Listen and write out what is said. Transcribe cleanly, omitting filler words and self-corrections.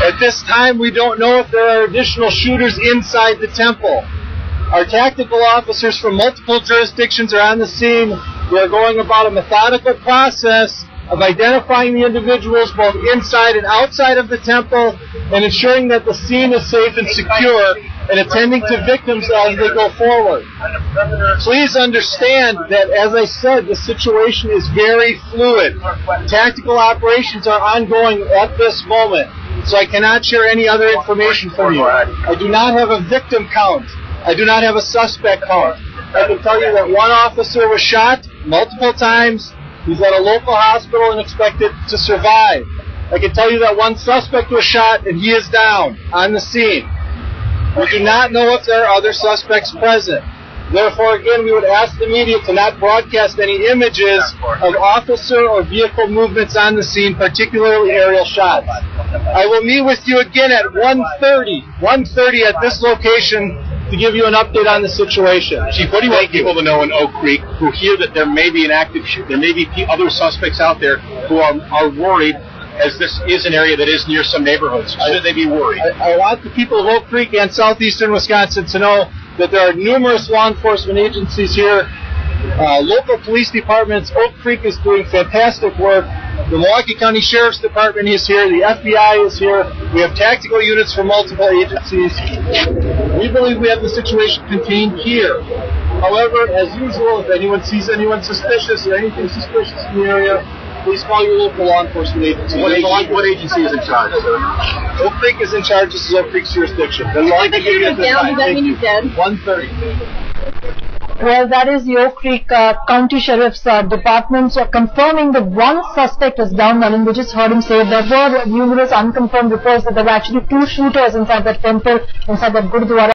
At this time, we don't know if there are additional shooters inside the temple. Our tactical officers from multiple jurisdictions are on the scene. We are going about a methodical process of identifying the individuals both inside and outside of the temple and ensuring that the scene is safe and secure and attending to victims as they go forward. Please understand that, as I said, the situation is very fluid. Tactical operations are ongoing at this moment, so I cannot share any other information from you. I do not have a victim count. I do not have a suspect count. I can tell you that one officer was shot multiple times. He's at a local hospital and expected to survive. I can tell you that one suspect was shot and he is down on the scene. We do not know if there are other suspects present. Therefore, again, we would ask the media to not broadcast any images of officer or vehicle movements on the scene, particularly aerial shots. I will meet with you again at 1:30 at this location to give you an update on the situation. Chief, what do you want people to know in Oak Creek who hear that there may be an active shooter, there may be other suspects out there who are worried, as this is an area that is near some neighborhoods? Should they be worried? I want the people of Oak Creek and southeastern Wisconsin to know that there are numerous law enforcement agencies here, local police departments. Oak Creek is doing fantastic work. The Milwaukee County Sheriff's Department is here. The FBI is here. We have tactical units from multiple agencies. We believe we have the situation contained here. However, as usual, if anyone sees anyone suspicious or anything suspicious in the area, please call your local law enforcement agency. What agency is in charge, sir? Oak Creek is in charge. This is Oak Creek's jurisdiction. If I could hear you down, does that mean he's dead? 1:30. Well, that is the Oak Creek County Sheriff's Department confirming that one suspect is down. I mean, we just heard him say there were numerous unconfirmed reports that there were actually two shooters inside that temple, inside that Gurdwara.